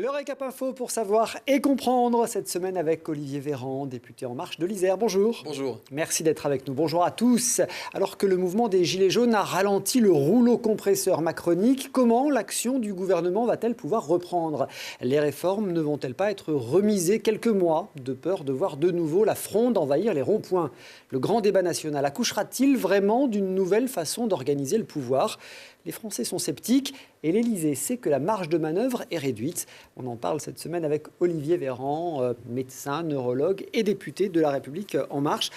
Le récap info pour savoir et comprendre cette semaine avec Olivier Véran, député En Marche de l'Isère. Bonjour. Bonjour. Merci d'être avec nous. Bonjour à tous. Alors que le mouvement des Gilets jaunes a ralenti le rouleau compresseur macronique, comment l'action du gouvernement va-t-elle pouvoir reprendre? Les réformes ne vont-elles pas être remisées quelques mois de peur de voir de nouveau la fronde envahir les ronds-points? Le grand débat national accouchera-t-il vraiment d'une nouvelle façon d'organiser le pouvoir? Les Français sont sceptiques et l'Élysée sait que la marge de manœuvre est réduite. On en parle cette semaine avec Olivier Véran, médecin, neurologue et député de La République En Marche.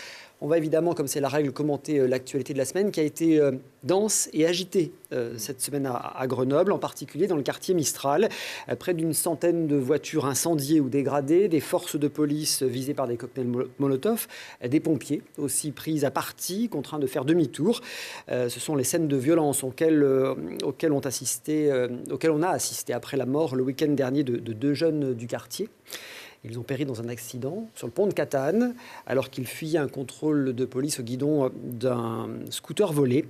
On va évidemment, comme c'est la règle, commenter l'actualité de la semaine qui a été dense et agitée cette semaine à Grenoble, en particulier dans le quartier Mistral. Près d'une centaine de voitures incendiées ou dégradées, des forces de police visées par des cocktails Molotov, des pompiers aussi pris à partie, contraints de faire demi-tour. Ce sont les scènes de violence auxquelles on a assisté après la mort le week-end dernier de deux jeunes du quartier. Ils ont péri dans un accident sur le pont de Catane, alors qu'ils fuyaient un contrôle de police au guidon d'un scooter volé.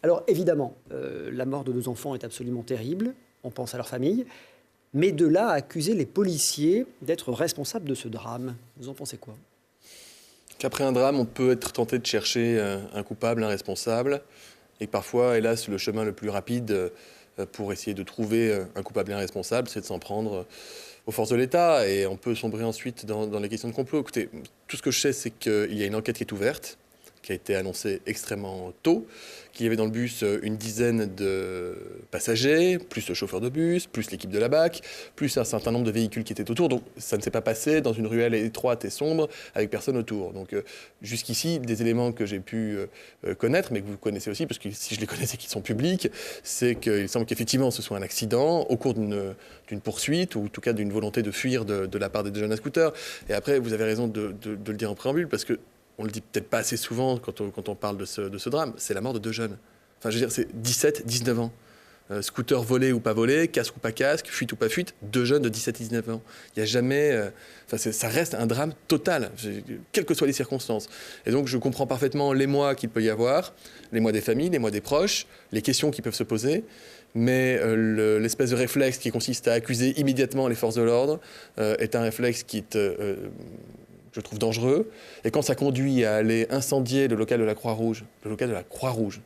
Alors évidemment, la mort de deux enfants est absolument terrible, on pense à leur famille, mais de là à accuser les policiers d'être responsables de ce drame, vous en pensez quoi? Qu'après un drame, on peut être tenté de chercher un coupable, un responsable, et que parfois, hélas, le chemin le plus rapide pour essayer de trouver un coupable et un responsable, c'est de s'en prendre aux forces de l'État, et on peut sombrer ensuite dans les questions de complot. Écoutez, tout ce que je sais, c'est qu'il y a une enquête qui est ouverte, qui a été annoncée extrêmement tôt, qu'il y avait dans le bus une dizaine de passagers, plus le chauffeur de bus, plus l'équipe de la BAC, plus un certain nombre de véhicules qui étaient autour. Donc ça ne s'est pas passé dans une ruelle étroite et sombre avec personne autour. Donc jusqu'ici, des éléments que j'ai pu connaître, mais que vous connaissez aussi, parce que si je les connais, c'est qu'ils sont publics, c'est qu'il semble qu'effectivement ce soit un accident au cours d'une poursuite, ou en tout cas d'une volonté de fuir de la part des deux jeunes à scooter. Et après, vous avez raison de le dire en préambule, parce que on le dit peut-être pas assez souvent quand on parle de ce drame, c'est la mort de deux jeunes. Enfin, je veux dire, c'est 17, 19 ans. Scooter volé ou pas volé, casque ou pas casque, fuite ou pas fuite, deux jeunes de 17 et 19 ans. Il n'y a jamais... ça reste un drame total, quelles que soient les circonstances. Et donc, je comprends parfaitement l'émoi qu'il peut y avoir, l'émoi des familles, l'émoi des proches, les questions qui peuvent se poser. Mais l'espèce de réflexe qui consiste à accuser immédiatement les forces de l'ordre est un réflexe qui est... je trouve dangereux, et quand ça conduit à aller incendier le local de la Croix-Rouge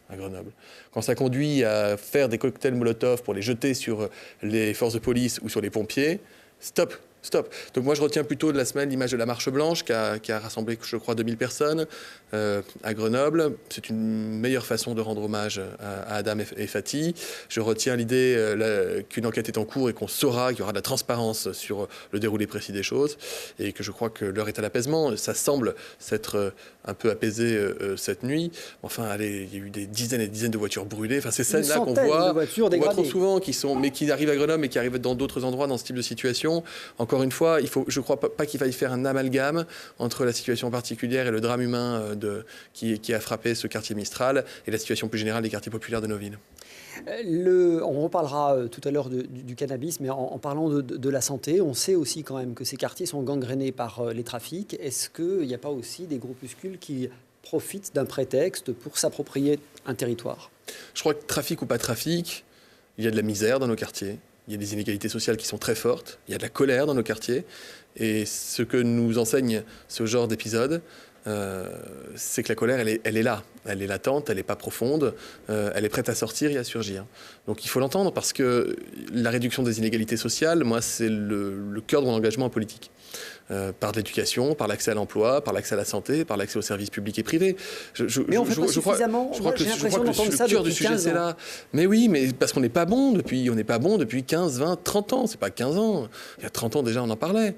à Grenoble, quand ça conduit à faire des cocktails Molotov pour les jeter sur les forces de police ou sur les pompiers, stop. Donc moi je retiens plutôt de la semaine l'image de la Marche Blanche qui a rassemblé, je crois, 2000 personnes à Grenoble. C'est une meilleure façon de rendre hommage à Adam et Fatih. Je retiens l'idée qu'une enquête est en cours et qu'on saura qu'il y aura de la transparence sur le déroulé précis des choses, et que je crois que l'heure est à l'apaisement. Ça semble s'être un peu apaisé cette nuit. Enfin, allez, il y a eu des dizaines et des dizaines de voitures brûlées. Enfin, ces scènes-là qu'on voit trop souvent, mais qui arrivent à Grenoble et qui arrivent dans d'autres endroits dans ce type de situation. Encore une fois, je ne crois pas qu'il faille faire un amalgame entre la situation particulière et le drame humain qui a frappé ce quartier Mistral et la situation plus générale des quartiers populaires de nos villes. On reparlera tout à l'heure du cannabis, mais en parlant de la santé, on sait aussi quand même que ces quartiers sont gangrénés par les trafics. Est-ce qu'il n'y a pas aussi des groupuscules qui profitent d'un prétexte pour s'approprier un territoire? Je crois que trafic ou pas trafic, il y a de la misère dans nos quartiers. Il y a des inégalités sociales qui sont très fortes. Il y a de la colère dans nos quartiers. Et ce que nous enseigne ce genre d'épisode, c'est que la colère, elle est là. Elle est latente, elle n'est pas profonde, elle est prête à sortir et à surgir. Donc il faut l'entendre, parce que la réduction des inégalités sociales, moi, c'est le cœur de mon engagement en politique. Par l'éducation, par l'accès à l'emploi, par l'accès à la santé, par l'accès aux services publics et privés. Mais on ne fait pas suffisamment. Je crois que le cœur du sujet, c'est là. Mais oui, mais parce qu'on n'est pas bon depuis 15, 20, 30 ans. C'est pas 15 ans. Il y a 30 ans déjà, on en parlait.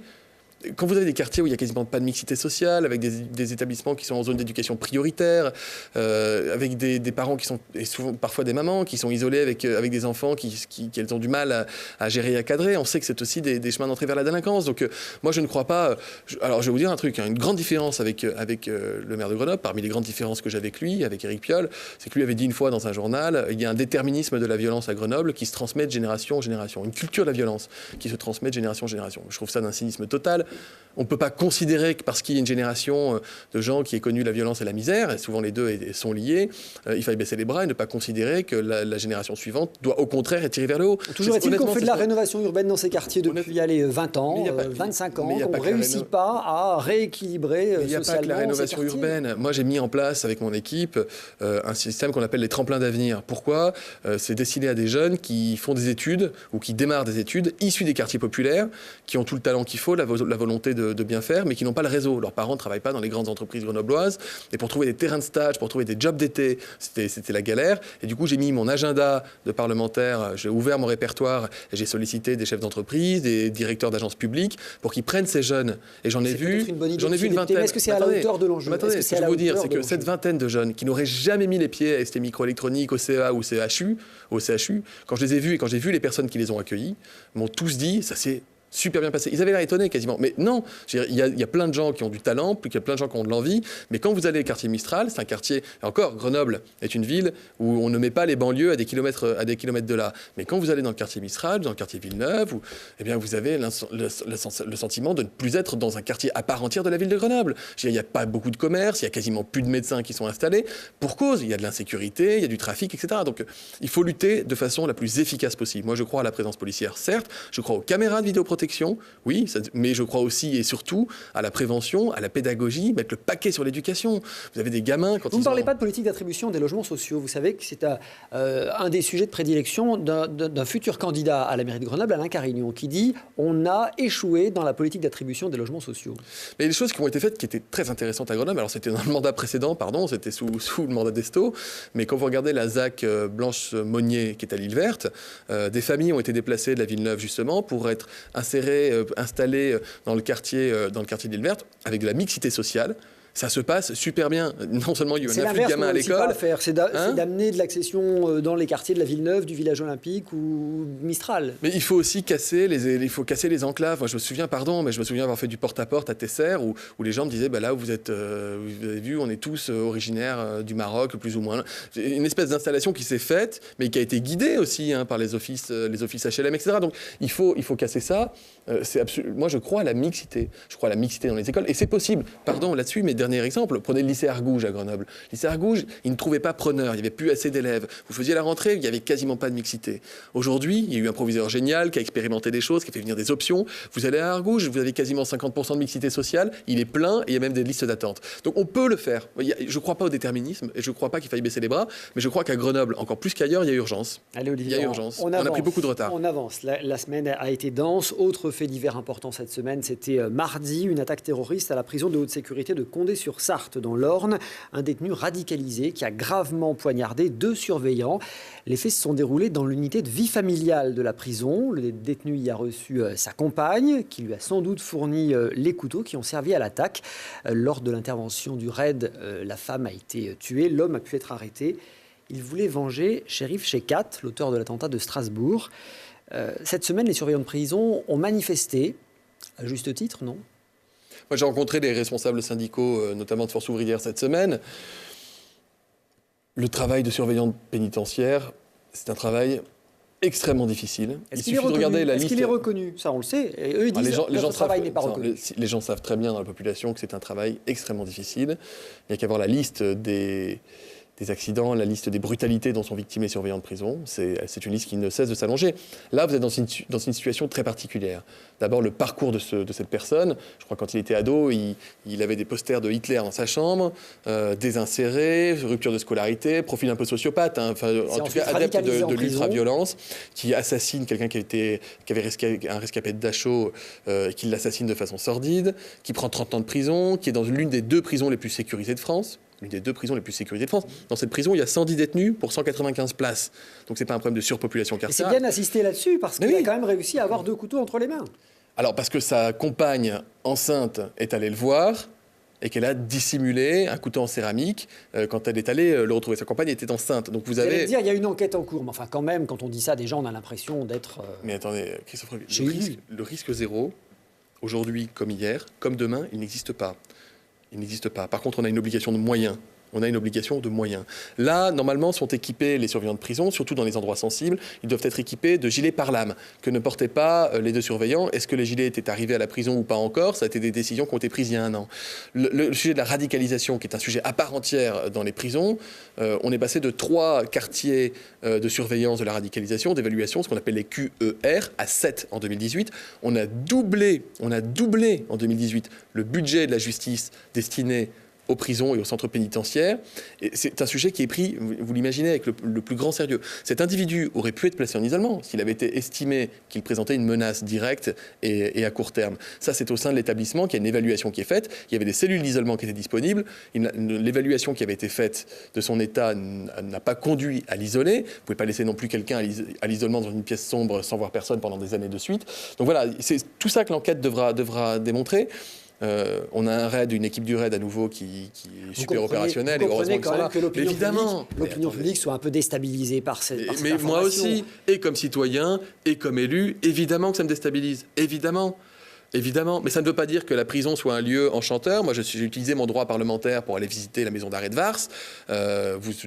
Quand vous avez des quartiers où il n'y a quasiment pas de mixité sociale, avec des établissements qui sont en zone d'éducation prioritaire, avec des parents qui sont, et souvent parfois des mamans, qui sont isolées avec des enfants qu'elles ont du mal à gérer et à cadrer, on sait que c'est aussi des chemins d'entrée vers la délinquance. Donc moi je ne crois pas... Alors je vais vous dire un truc, une grande différence avec le maire de Grenoble, parmi les grandes différences que j'ai avec lui, avec Éric Piolle, c'est que lui avait dit une fois dans un journal, il y a un déterminisme de la violence à Grenoble qui se transmet de génération en génération, une culture de la violence qui se transmet de génération en génération. Je trouve ça d'un cynisme total. On ne peut pas considérer que parce qu'il y a une génération de gens qui ait connu la violence et la misère, et souvent les deux sont liés, il faille baisser les bras et ne pas considérer que la génération suivante doit au contraire être tirée vers le haut. Toujours est-il qu'on fait de la rénovation urbaine dans ces quartiers depuis 20 ans, 25 ans, qu'on ne réussit pas à rééquilibrer socialement. Il n'y a pas que la rénovation urbaine. Moi, j'ai mis en place avec mon équipe un système qu'on appelle les tremplins d'avenir. Pourquoi ? C'est destiné à des jeunes qui font des études ou qui démarrent des études issus des quartiers populaires, qui ont tout le talent qu'il faut, la volonté de bien faire, mais qui n'ont pas le réseau. Leurs parents ne travaillent pas dans les grandes entreprises grenobloises. Et pour trouver des terrains de stage, pour trouver des jobs d'été, c'était la galère. Et du coup, j'ai mis mon agenda de parlementaire, j'ai ouvert mon répertoire et j'ai sollicité des chefs d'entreprise, des directeurs d'agences publiques pour qu'ils prennent ces jeunes. Et j'en ai vu une vingtaine. Est-ce que c'est à la hauteur de l'enjeu ? Ce que je veux vous dire, c'est que cette vingtaine de jeunes qui n'auraient jamais mis les pieds à ST Microélectronique, au CEA ou au CHU, quand je les ai vus et quand j'ai vu les personnes qui les ont accueillis, m'ont tous dit, ça c'est super bien passé. Ils avaient l'air étonnés quasiment. Mais non, il y a plein de gens qui ont du talent, puis il y a plein de gens qui ont de l'envie. Mais quand vous allez au quartier Mistral, c'est un quartier... Et encore, Grenoble est une ville où on ne met pas les banlieues à des kilomètres de là. Mais quand vous allez dans le quartier Mistral, dans le quartier Villeneuve, eh bien, vous avez le sentiment de ne plus être dans un quartier à part entière de la ville de Grenoble. Il n'y a pas beaucoup de commerce, il y a quasiment plus de médecins qui sont installés. Pour cause, il y a de l'insécurité, il y a du trafic, etc. Donc, il faut lutter de façon la plus efficace possible. Moi, je crois à la présence policière, certes. Je crois aux caméras de vidéoprotection, oui, mais je crois aussi et surtout à la prévention, à la pédagogie, mettre le paquet sur l'éducation. Vous avez des gamins quand Vous ne parlez pas de politique d'attribution des logements sociaux. Vous savez que c'est un des sujets de prédilection d'un futur candidat à la mairie de Grenoble, Alain Carignon, qui dit « on a échoué dans la politique d'attribution des logements sociaux ». Mais les choses qui ont été faites qui étaient très intéressantes à Grenoble, alors c'était dans le mandat précédent, c'était sous le mandat d'Esto, mais quand vous regardez la ZAC Blanche-Monnier qui est à l'île Verte, des familles ont été déplacées de la Villeneuve justement pour être installés dans le quartier de l'île Verte avec de la mixité sociale. Ça se passe super bien. Non seulement il y a un afflux de gamins à l'école. C'est d'amener de l'accession dans les quartiers de la Villeneuve, du village olympique ou Mistral. Mais il faut aussi casser les enclaves. Moi, je me souviens avoir fait du porte-à-porte à Tesser où les gens me disaient là où vous avez vu, on est tous originaires du Maroc, plus ou moins. Une espèce d'installation qui s'est faite, mais qui a été guidée aussi par les offices HLM, etc. Donc il faut casser ça. Moi, je crois à la mixité. Je crois à la mixité dans les écoles. Et c'est possible. Pardon, là-dessus, mais dernier exemple, prenez le lycée Argouges à Grenoble. Le lycée Argouges, ils ne trouvaient pas preneur, il n'y avait plus assez d'élèves. Vous faisiez la rentrée, il n'y avait quasiment pas de mixité. Aujourd'hui, il y a eu un proviseur génial qui a expérimenté des choses, qui a fait venir des options. Vous allez à Argouges, vous avez quasiment 50% de mixité sociale, il est plein et il y a même des listes d'attente. Donc on peut le faire. Je ne crois pas au déterminisme et je ne crois pas qu'il faille baisser les bras, mais je crois qu'à Grenoble, encore plus qu'ailleurs, il y a urgence. Allez Olivier, il y a urgence. On a pris beaucoup de retard. On avance. La semaine a été dense. Autre fait divers important cette semaine, c'était mardi, une attaque terroriste à la prison de haute sécurité de Condé-sur-Sarthe dans l'Orne. Un détenu radicalisé qui a gravement poignardé 2 surveillants. Les faits se sont déroulés dans l'unité de vie familiale de la prison. Le détenu y a reçu sa compagne, qui lui a sans doute fourni les couteaux qui ont servi à l'attaque. Lors de l'intervention du raid, la femme a été tuée, l'homme a pu être arrêté. Il voulait venger Cherif Shekat, l'auteur de l'attentat de Strasbourg. Cette semaine, les surveillants de prison ont manifesté, à juste titre, non ? Moi, j'ai rencontré des responsables syndicaux, notamment de Force ouvrière, cette semaine. Le travail de surveillant pénitentiaire, c'est un travail extrêmement difficile. Il suffit de regarder la liste. Est-ce qu'il est reconnu ? Ça, on le sait. Et eux, ils disent que le travail n'est pas reconnu. Les gens savent très bien dans la population que c'est un travail extrêmement difficile. Il n'y a qu'à voir la liste des accidents, la liste des brutalités dont sont victimes les surveillants de prison. C'est une liste qui ne cesse de s'allonger. Là, vous êtes dans une situation très particulière. D'abord, le parcours de cette personne. Je crois que quand il était ado, il avait des posters de Hitler dans sa chambre, désinséré, rupture de scolarité, profil un peu sociopathe, en tout cas adepte de l'ultra-violence, qui assassine quelqu'un qui avait un rescapé de Dachau, qui l'assassine de façon sordide, qui prend 30 ans de prison, qui est dans l'une des 2 prisons les plus sécurisées de France. L'une des 2 prisons les plus sécurisées de France. Dans cette prison, il y a 110 détenus pour 195 places. Donc, ce n'est pas un problème de surpopulation carcérale. C'est bien insisté là-dessus, parce qu'il a quand même réussi à avoir 2 couteaux entre les mains. Alors, parce que sa compagne enceinte est allée le voir et qu'elle a dissimulé un couteau en céramique. Quand elle est allée le retrouver, sa compagne était enceinte. Donc, vous avez... dire, il y a une enquête en cours. Mais enfin, quand même, quand on dit ça, déjà, on a l'impression d'être... Mais attendez, Christophe, le risque zéro, aujourd'hui comme hier, comme demain, il n'existe pas. Il n'existe pas. Par contre, on a une obligation de moyens. On a une obligation de moyens. Là, normalement, sont équipés les surveillants de prison, surtout dans les endroits sensibles. Ils doivent être équipés de gilets pare-lames que ne portaient pas les 2 surveillants. Est-ce que les gilets étaient arrivés à la prison ou pas encore? Ça a été des décisions qui ont été prises il y a un an. Le sujet de la radicalisation, qui est un sujet à part entière dans les prisons, on est passé de 3 quartiers de surveillance de la radicalisation, d'évaluation, ce qu'on appelle les QER, à 7 en 2018. On a doublé en 2018 le budget de la justice destiné aux prisons et aux centres pénitentiaires. Et c'est un sujet qui est pris, vous l'imaginez, avec le plus grand sérieux. Cet individu aurait pu être placé en isolement s'il avait été estimé qu'il présentait une menace directe et à court terme. Ça, c'est au sein de l'établissement qu'il y a une évaluation qui est faite. Il y avait des cellules d'isolement qui étaient disponibles. L'évaluation qui avait été faite de son état n'a pas conduit à l'isoler. Vous ne pouvez pas laisser non plus quelqu'un à l'isolement dans une pièce sombre sans voir personne pendant des années de suite. Donc voilà, c'est tout ça que l'enquête devra démontrer. On a un raid, une équipe du raid à nouveau qui est super opérationnelle. Vous comprenez quand même que l'opinion publique soit un peu déstabilisée par cette Mais information. moi aussi, et comme citoyen, et comme élu, évidemment que ça me déstabilise. Évidemment, mais ça ne veut pas dire que la prison soit un lieu enchanteur. Moi, j'ai utilisé mon droit parlementaire pour aller visiter la maison d'arrêt de Vars.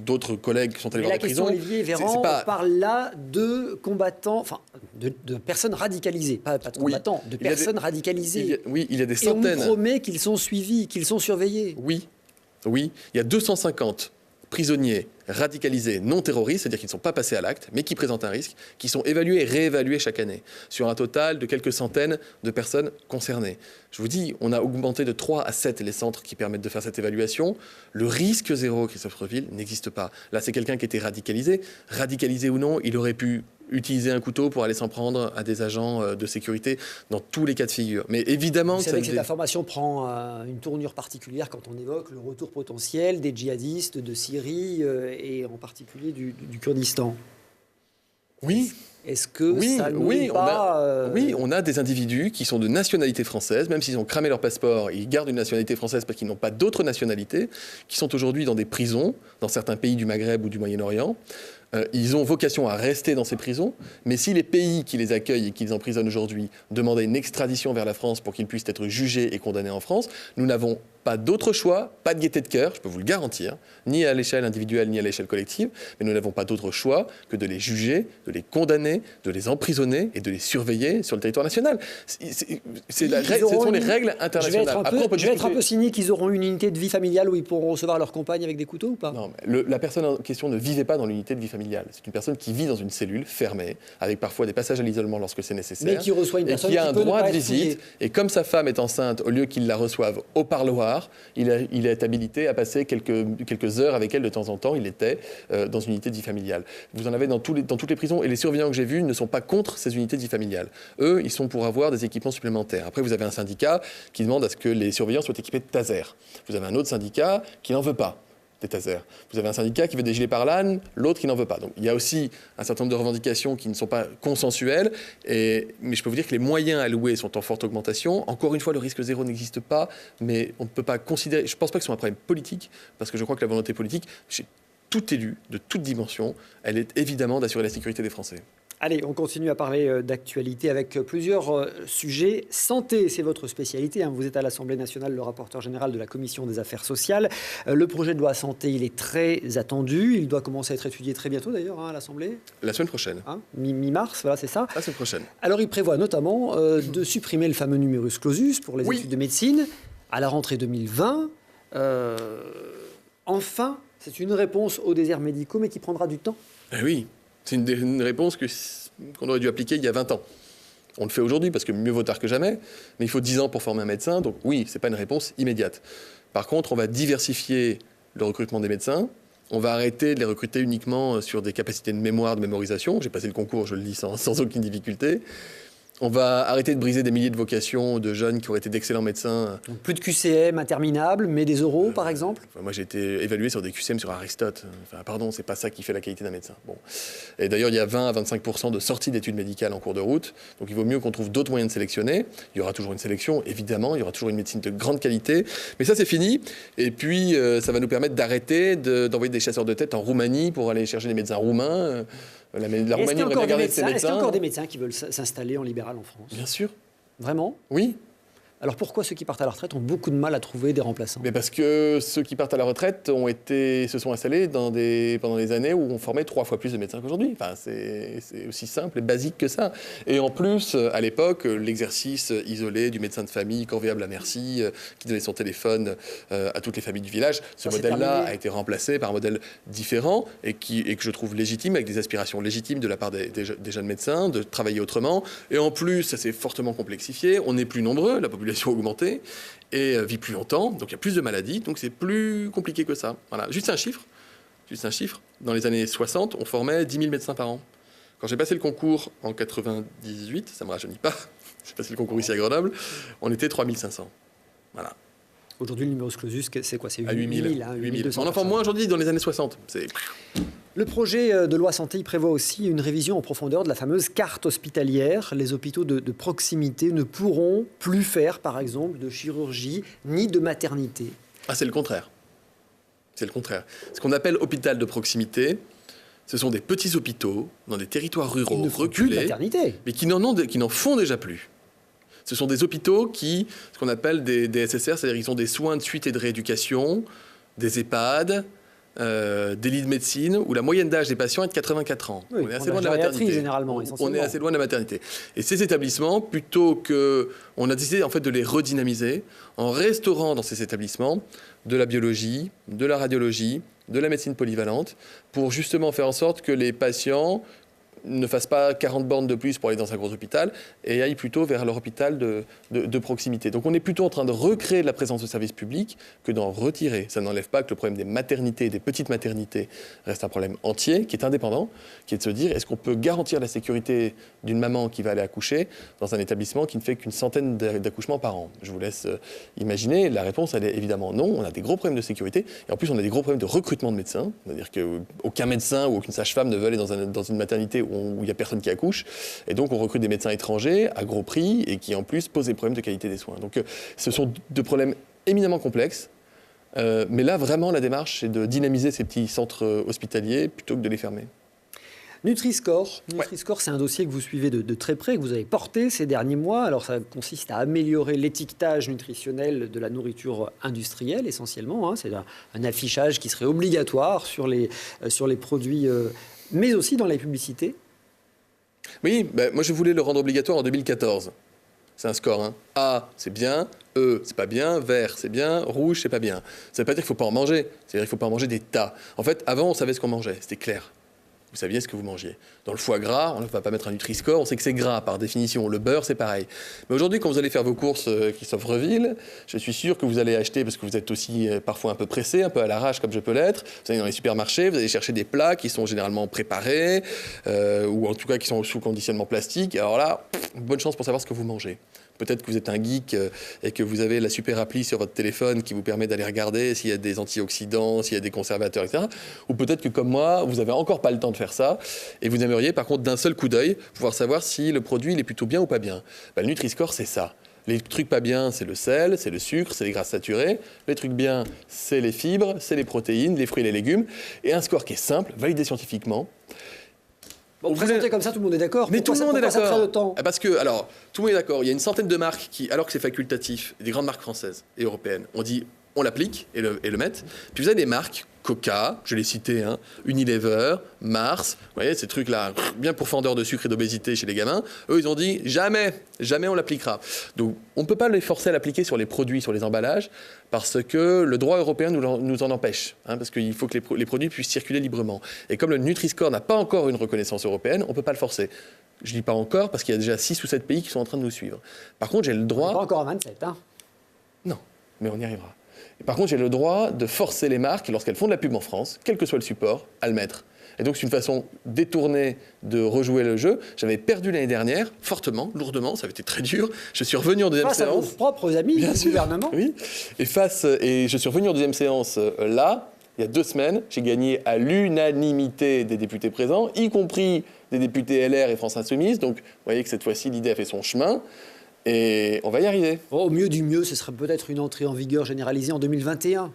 D'autres collègues sont allés voir la prison. Olivier Véran, on parle là de combattants, enfin de personnes radicalisées, pas de combattants, de personnes radicalisées. Il y a des centaines. Et on promet qu'ils sont suivis, qu'ils sont surveillés. Oui, il y a 250 prisonniers radicalisés non terroristes, c'est-à-dire qui ne sont pas passés à l'acte, mais qui présentent un risque, qui sont évalués et réévalués chaque année, sur un total de quelques centaines de personnes concernées. Je vous dis, on a augmenté de 3 à 7 les centres qui permettent de faire cette évaluation. Le risque zéro, Christophe Reville, n'existe pas. Là, c'est quelqu'un qui était radicalisé. Radicalisé ou non, il aurait pu utiliser un couteau pour aller s'en prendre à des agents de sécurité dans tous les cas de figure. Mais évidemment... Vous savez que cette information prend une tournure particulière quand on évoque le retour potentiel des djihadistes de Syrie et en particulier du Kurdistan. Oui. Est-ce que ça n'est pas... Oui, on a des individus qui sont de nationalité française, même s'ils ont cramé leur passeport, ils gardent une nationalité française parce qu'ils n'ont pas d'autre nationalité, qui sont aujourd'hui dans des prisons, dans certains pays du Maghreb ou du Moyen-Orient. Ils ont vocation à rester dans ces prisons, mais si les pays qui les accueillent et qui les emprisonnent aujourd'hui demandaient une extradition vers la France pour qu'ils puissent être jugés et condamnés en France, nous n'avons pas d'autre choix, pas de gaieté de cœur, je peux vous le garantir, ni à l'échelle individuelle ni à l'échelle collective, mais nous n'avons pas d'autre choix que de les juger, de les condamner, de les emprisonner et de les surveiller sur le territoire national. Ce sont les règles internationales. Je vais être un peu cynique, ils auront une unité de vie familiale où ils pourront recevoir leur compagne avec des couteaux ou pas? Non, mais la personne en question ne vivait pas dans l'unité de vie familiale. C'est une personne qui vit dans une cellule fermée, avec parfois des passages à l'isolement lorsque c'est nécessaire. Mais qui reçoit une personne qui a un droit de visite. Fouillée. Et comme sa femme est enceinte, au lieu qu'il la reçoive au parloir, il est habilité à passer quelques heures avec elle de temps en temps. Il était dans une unité de vie familiale. Vous en avez dans toutes les prisons. Et les surveillants que j'ai vus ne sont pas contre ces unités de vie familiale. Eux, ils sont pour avoir des équipements supplémentaires. Après, vous avez un syndicat qui demande à ce que les surveillants soient équipés de tasers. Vous avez un autre syndicat qui n'en veut pas des tasers. Vous avez un syndicat qui veut des gilets pare-balles, l'autre qui n'en veut pas. Donc il y a aussi un certain nombre de revendications qui ne sont pas consensuelles, mais je peux vous dire que les moyens alloués sont en forte augmentation. Encore une fois, le risque zéro n'existe pas, mais on ne peut pas considérer... Je ne pense pas que ce soit un problème politique, parce que je crois que la volonté politique, chez tout élu, de toute dimension, elle est évidemment d'assurer la sécurité des Français. Allez, on continue à parler d'actualité avec plusieurs sujets. Santé, c'est votre spécialité. Vous êtes à l'Assemblée nationale, le rapporteur général de la Commission des affaires sociales. Le projet de loi santé, il est très attendu. Il doit commencer à être étudié très bientôt d'ailleurs à l'Assemblée. La semaine prochaine. Mi-mars, voilà, c'est ça. La semaine prochaine. Alors, il prévoit notamment de supprimer le fameux numerus clausus pour les études de médecine à la rentrée 2020. Enfin, c'est une réponse aux déserts médicaux, mais qui prendra du temps. Oui. C'est une réponse qu'on aurait dû appliquer il y a 20 ans. On le fait aujourd'hui parce que mieux vaut tard que jamais, mais il faut 10 ans pour former un médecin, donc oui, ce n'est pas une réponse immédiate. Par contre, on va diversifier le recrutement des médecins, on va arrêter de les recruter uniquement sur des capacités de mémoire, de mémorisation. J'ai passé le concours, je le dis sans aucune difficulté. On va arrêter de briser des milliers de vocations de jeunes qui auraient été d'excellents médecins. Donc plus de QCM interminables, mais des oraux, par exemple. Moi, j'ai été évalué sur des QCM sur Aristote. Pardon, c'est pas ça qui fait la qualité d'un médecin. Bon. Et d'ailleurs, il y a 20 à 25% de sorties d'études médicales en cours de route. Donc, il vaut mieux qu'on trouve d'autres moyens de sélectionner. Il y aura toujours une sélection, évidemment. Il y aura toujours une médecine de grande qualité. Mais ça, c'est fini. Et puis, ça va nous permettre d'arrêter d'envoyer des chasseurs de tête en Roumanie pour aller chercher des médecins roumains. La Roumanie Est-ce qu'il y a encore des médecins qui veulent s'installer en libéral en France? Bien sûr. Vraiment? Oui. Alors pourquoi ceux qui partent à la retraite ont beaucoup de mal à trouver des remplaçants? Mais parce que ceux qui partent à la retraite se sont installés pendant des années où on formait 3 fois plus de médecins qu'aujourd'hui. Enfin, c'est aussi simple et basique que ça. Et en plus, à l'époque, l'exercice isolé du médecin de famille, corvéable à merci, qui donnait son téléphone à toutes les familles du village, ce modèle-là a été remplacé par un modèle différent et que je trouve légitime, avec des aspirations légitimes de la part des jeunes médecins, de travailler autrement. Et en plus, ça s'est fortement complexifié. On est plus nombreux, la population a augmenté et vit plus longtemps, donc il y a plus de maladies, donc c'est plus compliqué que ça. Voilà. Juste un chiffre. Dans les années 60, on formait 10 000 médecins par an. Quand j'ai passé le concours en 98, ça ne me rajeunit pas, j'ai passé le concours ici à Grenoble, on était 3 500. Voilà. Aujourd'hui, le numerus clausus, c'est quoi? C'est 8 000. 8 200. On en forme moins aujourd'hui dans les années 60. Le projet de loi santé prévoit aussi une révision en profondeur de la fameuse carte hospitalière. Les hôpitaux de proximité ne pourront plus faire, par exemple, de chirurgie ni de maternité. Ah, c'est le contraire. C'est le contraire. Ce qu'on appelle hôpital de proximité, ce sont des petits hôpitaux dans des territoires ruraux reculés, mais qui n'en font déjà plus. Ce sont des hôpitaux ce qu'on appelle des SSR, c'est-à-dire qu'ils ont des soins de suite et de rééducation, des EHPAD, des lits de médecine, où la moyenne d'âge des patients est de 84 ans. Oui, on est assez loin de la maternité. Généralement, on est assez loin de la maternité. Et ces établissements, plutôt que... On a décidé en fait de les redynamiser en restaurant dans ces établissements de la biologie, de la radiologie, de la médecine polyvalente, pour justement faire en sorte que les patients ne fassent pas 40 bornes de plus pour aller dans un gros hôpital et aillent plutôt vers leur hôpital de proximité. Donc on est plutôt en train de recréer de la présence de services publics que d'en retirer. Ça n'enlève pas que le problème des maternités, des petites maternités, reste un problème entier, qui est indépendant, qui est de se dire, est-ce qu'on peut garantir la sécurité d'une maman qui va aller accoucher dans un établissement qui ne fait qu'une centaine d'accouchements par an? Je vous laisse imaginer. La réponse, elle est évidemment non. On a des gros problèmes de sécurité et en plus, on a des gros problèmes de recrutement de médecins. C'est-à-dire qu'aucun médecin ou aucune sage-femme ne veut aller dans une maternité où il n'y a personne qui accouche. Et donc, on recrute des médecins étrangers à gros prix et qui, en plus, posent des problèmes de qualité des soins. Donc, ce sont deux problèmes éminemment complexes. Mais là, vraiment, la démarche, c'est de dynamiser ces petits centres hospitaliers plutôt que de les fermer. Nutri-Score, c'est un dossier que vous suivez de très près, que vous avez porté ces derniers mois. Alors, ça consiste à améliorer l'étiquetage nutritionnel de la nourriture industrielle, essentiellement. C'est un affichage qui serait obligatoire sur les produits, mais aussi dans les publicités. Oui, moi je voulais le rendre obligatoire en 2014. C'est un score. Hein. A, c'est bien. E, c'est pas bien. Vert, c'est bien. Rouge, c'est pas bien. Ça veut pas dire qu'il faut pas en manger. C'est-à-dire qu'il faut pas en manger des tas. En fait, avant, on savait ce qu'on mangeait. C'était clair. Vous saviez ce que vous mangiez. Dans le foie gras, on ne va pas mettre un Nutri-Score, on sait que c'est gras par définition. Le beurre, c'est pareil. Mais aujourd'hui, quand vous allez faire vos courses, Christophe Reville, je suis sûr que vous allez acheter, parce que vous êtes aussi parfois un peu pressé, un peu à l'arrache comme je peux l'être, vous allez dans les supermarchés, vous allez chercher des plats qui sont généralement préparés, ou en tout cas qui sont sous conditionnement plastique. Alors là, bonne chance pour savoir ce que vous mangez. Peut-être que vous êtes un geek et que vous avez la super appli sur votre téléphone qui vous permet d'aller regarder s'il y a des antioxydants, s'il y a des conservateurs, etc. Ou peut-être que, comme moi, vous n'avez encore pas le temps de faire ça et vous aimeriez, par contre, d'un seul coup d'œil, pouvoir savoir si le produit il est plutôt bien ou pas bien. Le Nutri-Score, c'est ça. Les trucs pas bien, c'est le sel, c'est le sucre, c'est les gras saturés. Les trucs bien, c'est les fibres, c'est les protéines, les fruits et les légumes. Et un score qui est simple, validé scientifiquement. Bon, présenté comme ça, tout le monde est d'accord. Mais tout le monde est d'accord. Ça prend de temps. Parce que, alors, tout le monde est d'accord. Il y a une centaine de marques qui, alors que c'est facultatif, des grandes marques françaises et européennes, on dit on l'applique et le mettent. Puis vous avez des marques, Coca, je l'ai cité, hein, Unilever, Mars, vous voyez, ces trucs-là, bien pourfendeurs de sucre et d'obésité chez les gamins, eux, ils ont dit jamais on l'appliquera. Donc, on ne peut pas les forcer à l'appliquer sur les produits, sur les emballages, parce que le droit européen nous en empêche, hein, parce qu'il faut que les produits puissent circuler librement. Et comme le Nutri-Score n'a pas encore une reconnaissance européenne, on ne peut pas le forcer. Je ne dis pas encore, parce qu'il y a déjà 6 ou 7 pays qui sont en train de nous suivre. Par contre, j'ai le droit... On n'est pas encore à 27, hein. Non, mais on y arrivera. Et par contre, j'ai le droit de forcer les marques, lorsqu'elles font de la pub en France, quel que soit le support, à le mettre. Et donc, c'est une façon détournée de rejouer le jeu. J'avais perdu l'année dernière, fortement, lourdement, ça avait été très dur. Je suis revenu en deuxième séance. Face à vos propres amis du gouvernement. Oui, et je suis revenu en deuxième séance là, il y a 2 semaines. J'ai gagné à l'unanimité des députés présents, y compris des députés LR et France Insoumise. Donc, vous voyez que cette fois-ci, l'idée a fait son chemin. Et on va y arriver. Au mieux du mieux, ce serait peut-être une entrée en vigueur généralisée en 2021.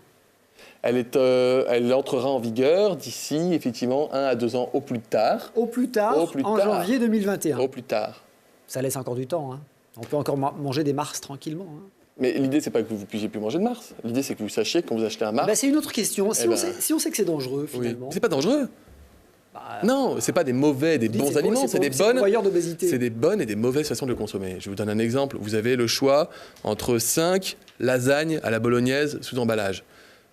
Elle entrera en vigueur d'ici, effectivement, 1 à 2 ans au plus tard. Au plus tard, en janvier 2021. Au plus tard. Ça laisse encore du temps. Hein. On peut encore manger des Mars tranquillement. Hein. Mais l'idée, c'est pas que vous ne puissiez plus manger de Mars. L'idée, c'est que vous sachiez que quand vous achetez un Mars... C'est une autre question. Si on sait que c'est dangereux, finalement... Oui. C'est pas dangereux. Non, c'est pas des mauvais, des bons aliments, c'est des bonnes et des mauvaises façons de le consommer. Je vous donne un exemple. Vous avez le choix entre 5 lasagnes à la bolognaise sous emballage.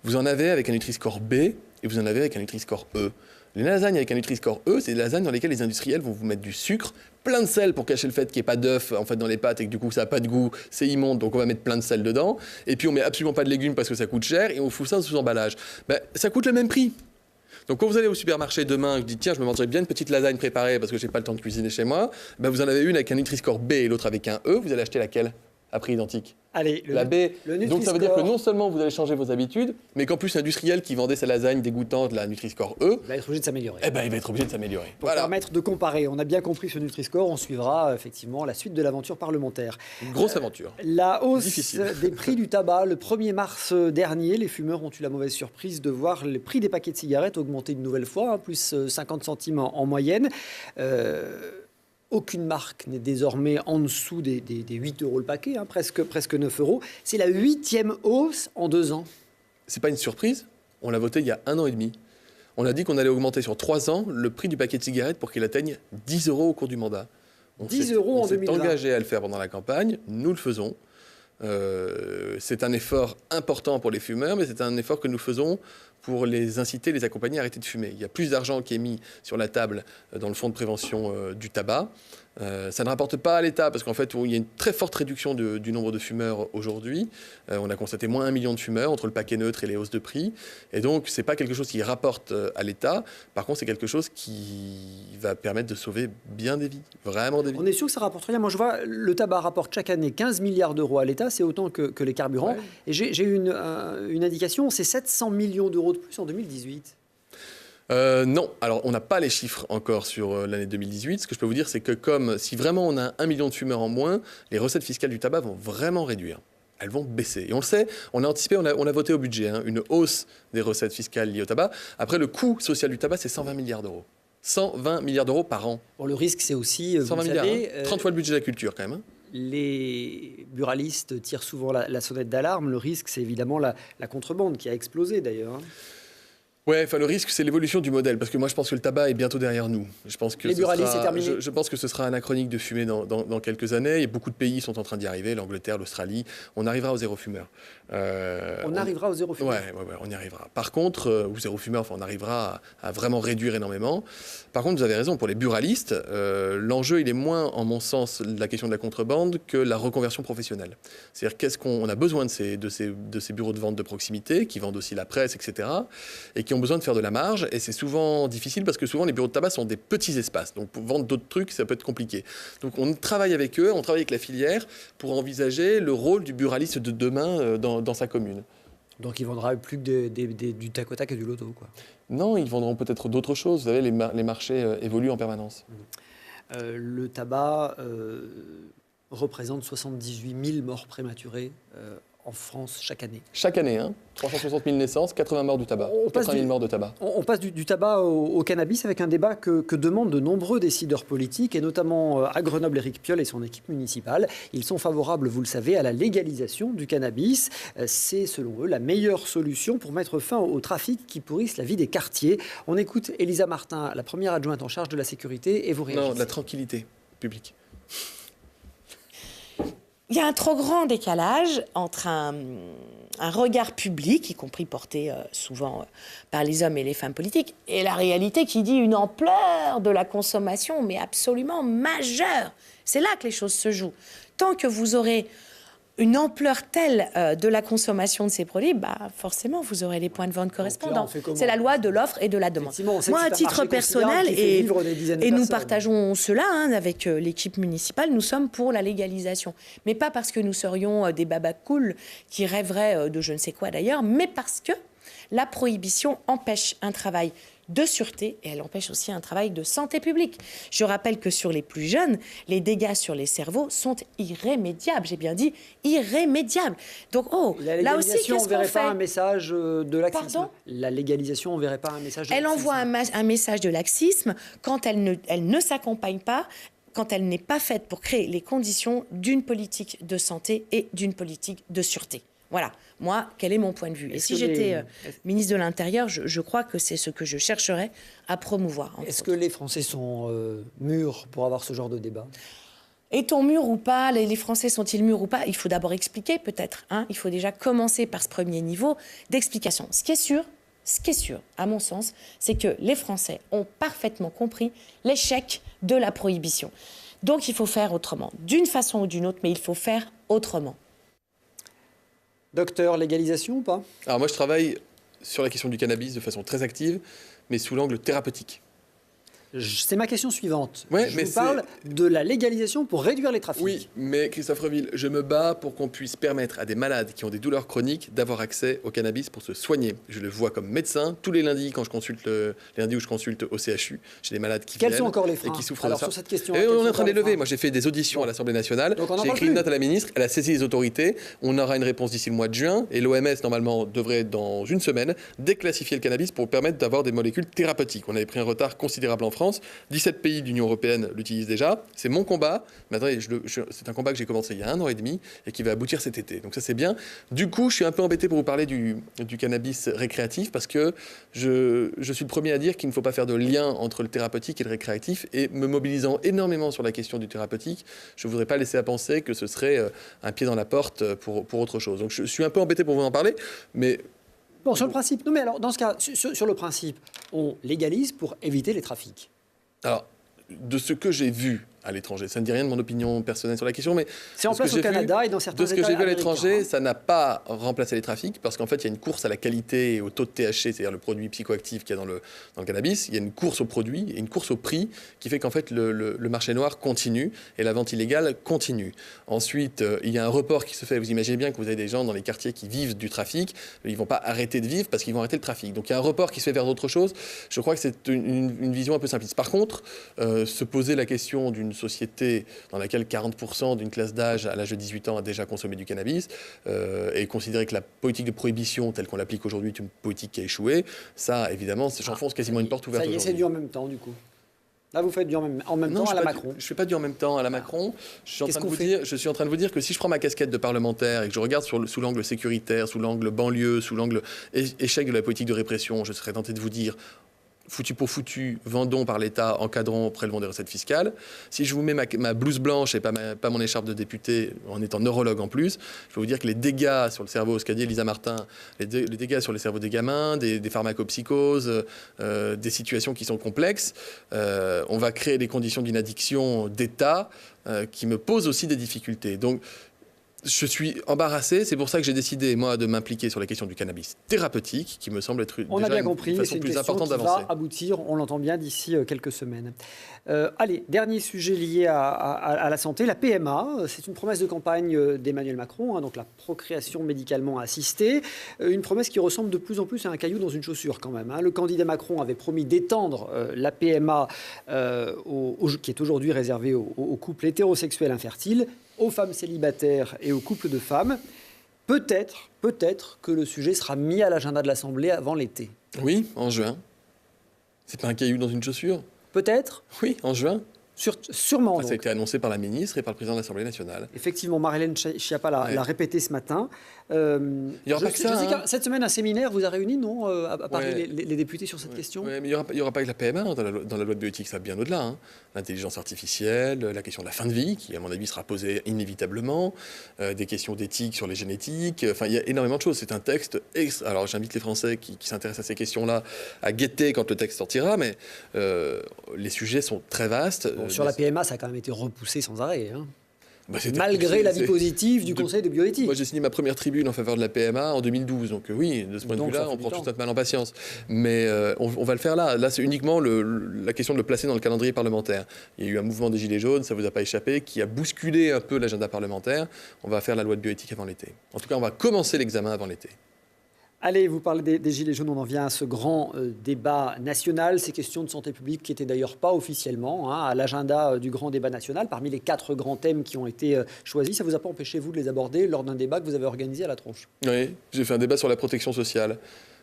Vous en avez avec un Nutri-Score B et vous en avez avec un Nutri-Score E. Les lasagnes avec un Nutri-Score E, c'est des lasagnes dans lesquelles les industriels vont vous mettre du sucre, plein de sel pour cacher le fait qu'il n'y ait pas d'œuf en fait, dans les pâtes et que du coup ça n'a pas de goût, c'est immonde, donc on va mettre plein de sel dedans. Et puis on met absolument pas de légumes parce que ça coûte cher et on fout ça sous emballage. Ça coûte le même prix. Donc quand vous allez au supermarché demain, je dis tiens, je me mangerai bien une petite lasagne préparée parce que j'ai pas le temps de cuisiner chez moi, vous en avez une avec un Nutri-Score B et l'autre avec un E, vous allez acheter laquelle à prix identique? Allez, la B. Donc ça veut dire que non seulement vous allez changer vos habitudes, mais qu'en plus l'industriel qui vendait sa lasagne dégoûtante, la Nutri-Score E, il va être obligé de s'améliorer. Il va être obligé de s'améliorer. Pour permettre de comparer, on a bien compris ce Nutri-Score, on suivra effectivement la suite de l'aventure parlementaire. Une grosse aventure. La hausse des prix du tabac, le 1er mars dernier, les fumeurs ont eu la mauvaise surprise de voir les prix des paquets de cigarettes augmenter une nouvelle fois, plus 50 centimes en moyenne. Aucune marque n'est désormais en dessous des 8 euros le paquet, presque 9 euros. C'est la 8e hausse en 2 ans. C'est pas une surprise, on l'a voté il y a 1 an et demi. On a dit qu'on allait augmenter sur 3 ans le prix du paquet de cigarettes pour qu'il atteigne 10 euros au cours du mandat. 10 euros en 2020. On s'est engagé à le faire pendant la campagne, nous le faisons. C'est un effort important pour les fumeurs, mais c'est un effort que nous faisons pour les inciter, les accompagner à arrêter de fumer. Il y a plus d'argent qui est mis sur la table dans le fonds de prévention du tabac. Ça ne rapporte pas à l'État parce qu'en fait, il y a une très forte réduction du nombre de fumeurs aujourd'hui. On a constaté moins 1 million de fumeurs entre le paquet neutre et les hausses de prix. Et donc, ce n'est pas quelque chose qui rapporte à l'État. Par contre, c'est quelque chose qui va permettre de sauver bien des vies, vraiment des vies. On est sûr que ça rapporte rien. Moi, je vois, le tabac rapporte chaque année 15 milliards d'euros à l'État. C'est autant que les carburants. Ouais. Et j'ai une indication, c'est 700 millions d'euros de plus en 2018. Non, alors on n'a pas les chiffres encore sur l'année 2018. Ce que je peux vous dire, c'est que comme si vraiment on a 1 million de fumeurs en moins, les recettes fiscales du tabac vont vraiment réduire. Elles vont baisser. Et on le sait, on a anticipé, on a voté au budget, une hausse des recettes fiscales liées au tabac. Après, le coût social du tabac, c'est 120 milliards d'euros. 120 milliards d'euros par an. Bon, le risque, c'est aussi, 120 milliards, 30 fois le budget de la culture quand même. Les buralistes tirent souvent la sonnette d'alarme. Le risque, c'est évidemment la contrebande qui a explosé d'ailleurs. Ouais, le risque, c'est l'évolution du modèle, parce que moi, je pense que le tabac est bientôt derrière nous. Je pense que les buralistes, c'est terminé. Je pense que ce sera anachronique de fumer dans quelques années. Et beaucoup de pays sont en train d'y arriver, l'Angleterre, l'Australie. On arrivera au zéro fumeur. On arrivera au zéro fumeur. Ouais, on y arrivera. Par contre, ou zéro fumeur, on arrivera à vraiment réduire énormément. Par contre, vous avez raison, pour les buralistes, l'enjeu, il est moins, en mon sens, la question de la contrebande que la reconversion professionnelle. C'est-à-dire, qu'est-ce qu'on a besoin de ces bureaux de vente de proximité, qui vendent aussi la presse, etc., et qui ont besoin de faire de la marge, et c'est souvent difficile parce que souvent les bureaux de tabac sont des petits espaces, donc pour vendre d'autres trucs ça peut être compliqué. Donc on travaille avec eux, on travaille avec la filière pour envisager le rôle du buraliste de demain dans sa commune. Donc il vendra plus que du tac au tac et du loto, quoi. Non, ils vendront peut-être d'autres choses, vous savez, les marchés évoluent en permanence. Le tabac représente 78 000 morts prématurées en France chaque année. Chaque année, 360 000 naissances, 80 morts du tabac, 80 000 morts de tabac. On passe du tabac au cannabis avec un débat que demandent de nombreux décideurs politiques, et notamment à Grenoble, Éric Piolle et son équipe municipale. Ils sont favorables, vous le savez, à la légalisation du cannabis. C'est, selon eux, la meilleure solution pour mettre fin au trafic qui pourrisse la vie des quartiers. On écoute Elisa Martin, la première adjointe en charge de la sécurité, et vous réagissez. Non, de la tranquillité publique. Il y a un trop grand décalage entre un regard public, y compris porté souvent par les hommes et les femmes politiques, et la réalité qui dit une ampleur de la consommation, mais absolument majeure. C'est là que les choses se jouent. Tant que vous aurez une ampleur telle de la consommation de ces produits, forcément, vous aurez les points de vente correspondants. C'est la loi de l'offre et de la demande. Moi, à titre personnel, et nous partageons cela avec l'équipe municipale, nous sommes pour la légalisation. Mais pas parce que nous serions des babas cool qui rêveraient de je ne sais quoi d'ailleurs, mais parce que la prohibition empêche un travail de sûreté et elle empêche aussi un travail de santé publique. Je rappelle que sur les plus jeunes, les dégâts sur les cerveaux sont irrémédiables. J'ai bien dit irrémédiables. Donc, là aussi, qu'est-ce qu'on fait ? On ne verrait pas un message de laxisme. Pardon ? La légalisation, on ne verrait pas un message de laxisme. Elle envoie un message de laxisme quand elle ne s'accompagne pas quand elle n'est pas faite pour créer les conditions d'une politique de santé et d'une politique de sûreté. Voilà, moi, quel est mon point de vue? Et si j'étais ministre de l'Intérieur, je crois que c'est ce que je chercherais à promouvoir. Est-ce que les Français sont mûrs pour avoir ce genre de débat? Est-on mûrs ou pas? Les Français sont-ils mûrs ou pas? Il faut d'abord expliquer, peut-être. Il faut déjà commencer par ce premier niveau d'explication. Ce qui est sûr, à mon sens, c'est que les Français ont parfaitement compris l'échec de la prohibition. Donc, il faut faire autrement. D'une façon ou d'une autre, mais il faut faire autrement. Docteur, légalisation ou pas? Alors moi, je travaille sur la question du cannabis de façon très active, mais sous l'angle thérapeutique. C'est ma question suivante. Ouais, je vous parle de la légalisation pour réduire les trafics. Oui, mais Christophe Reville, je me bats pour qu'on puisse permettre à des malades qui ont des douleurs chroniques d'avoir accès au cannabis pour se soigner. Je le vois comme médecin tous les lundis quand je consulte, les lundis où je consulte au CHU. J'ai des malades qui Quels sont encore les freins et qui souffrent alors, de ça. sur cette question, et on est en train de les lever. Moi, j'ai fait des auditions à l'Assemblée nationale. J'ai écrit une note à la ministre. Elle a saisi les autorités. On aura une réponse d'ici le mois de juin. Et l'OMS, normalement, devrait, dans une semaine, déclassifier le cannabis pour permettre d'avoir des molécules thérapeutiques. On avait pris un retard considérable en France. 17 pays de l'Union européenne l'utilisent déjà. C'est mon combat. Mais attendez, c'est un combat que j'ai commencé il y a 1 an et demi et qui va aboutir cet été. Donc ça, c'est bien. Du coup, je suis un peu embêté pour vous parler du cannabis récréatif parce que je suis le premier à dire qu'il ne faut pas faire de lien entre le thérapeutique et le récréatif. Et me mobilisant énormément sur la question du thérapeutique, je ne voudrais pas laisser à penser que ce serait un pied dans la porte pour autre chose. Donc je suis un peu embêté pour vous en parler, mais... Bon, sur le principe. Non, mais alors, dans ce cas, sur le principe, on légalise pour éviter les trafics. Alors, de ce que j'ai vu à l'étranger, ça ne dit rien de mon opinion personnelle sur la question, mais c'est en place au Canada et dans certains États américains. De ce que j'ai vu à l'étranger, hein. Ça n'a pas remplacé les trafics, parce qu'en fait, il y a une course à la qualité et au taux de THC, c'est-à-dire le produit psychoactif qu'il y a dans le cannabis. Il y a une course au produit et une course au prix qui fait qu'en fait, le marché noir continue et la vente illégale continue. Ensuite, il y a un report qui se fait. Vous imaginez bien que vous avez des gens dans les quartiers qui vivent du trafic. Ils ne vont pas arrêter de vivre parce qu'ils vont arrêter le trafic. Donc, il y a un report qui se fait vers d'autres choses. Je crois que c'est une vision un peu simpliste. Par contre, se poser la question d'une société dans laquelle 40% d'une classe d'âge à l'âge de 18 ans a déjà consommé du cannabis, et considérer que la politique de prohibition telle qu'on l'applique aujourd'hui est une politique qui a échoué, ça, évidemment, j'enfonce quasiment une porte ouverte aujourd'hui. Ça y est, c'est du en même temps, du coup. Là, vous faites du en même temps à la Macron. Je ne fais pas du en même temps à la Macron. Je suis en train de vous dire que si je prends ma casquette de parlementaire et que je regarde sous l'angle sécuritaire, sous l'angle banlieue, sous l'angle échec de la politique de répression, je serais tenté de vous dire... foutu pour foutu, vendons par l'État, encadrons, prélevons des recettes fiscales. Si je vous mets ma blouse blanche et pas mon écharpe de député, en étant neurologue en plus, je peux vous dire que les dégâts sur le cerveau, ce qu'a dit Elisa Martin, les dégâts sur les cerveaux des gamins, des pharmacopsychoses, des situations qui sont complexes, on va créer des conditions d'une addiction d'État qui me posent aussi des difficultés. Donc, je suis embarrassé, c'est pour ça que j'ai décidé, moi, de m'impliquer sur la question du cannabis thérapeutique, qui me semble être on déjà a bien compris, façon plus importante d'avancer. Ça va aboutir, on l'entend bien, d'ici quelques semaines. Allez, dernier sujet lié à la santé, la PMA. C'est une promesse de campagne d'Emmanuel Macron, donc la procréation médicalement assistée. Une promesse qui ressemble de plus en plus à un caillou dans une chaussure quand même. Le candidat Macron avait promis d'étendre la PMA, qui est aujourd'hui réservée aux couples hétérosexuels infertiles, aux femmes célibataires et aux couples de femmes. Peut-être que le sujet sera mis à l'agenda de l'Assemblée avant l'été. Oui, en juin. C'est pas un caillou dans une chaussure? Peut-être. Oui, en juin. Sûrement. Ça a été annoncé par la ministre et par le président de l'Assemblée nationale. Effectivement, Marie-Hélène Schiappa l'a répété ce matin. Il y aura pas que ça. Je sais que cette semaine, un séminaire vous a réuni, non, à Paris, les députés sur cette question. Mais il n'y aura pas que la PMA dans la loi de bioéthique, ça va bien au-delà. L'intelligence artificielle, la question de la fin de vie, qui, à mon avis, sera posée inévitablement, des questions d'éthique sur les génétiques. Enfin, il y a énormément de choses. C'est un texte extra. Alors, j'invite les Français qui s'intéressent à ces questions-là à guetter quand le texte sortira, mais les sujets sont très vastes. Sur la PMA, ça a quand même été repoussé sans arrêt. Malgré l'avis positif du Conseil de bioéthique. Moi, j'ai signé ma première tribune en faveur de la PMA en 2012. Donc oui, de ce point de vue-là, on prend tout notre mal en patience. Mais on va le faire là. Là, c'est uniquement la question de le placer dans le calendrier parlementaire. Il y a eu un mouvement des Gilets jaunes, ça ne vous a pas échappé, qui a bousculé un peu l'agenda parlementaire. On va faire la loi de bioéthique avant l'été. En tout cas, on va commencer l'examen avant l'été. Allez, vous parlez des Gilets jaunes, on en vient à ce grand débat national, ces questions de santé publique qui n'étaient d'ailleurs pas officiellement à l'agenda du grand débat national, parmi les 4 grands thèmes qui ont été choisis. Ça ne vous a pas empêché, vous, de les aborder lors d'un débat que vous avez organisé à la tronche? Oui, j'ai fait un débat sur la protection sociale.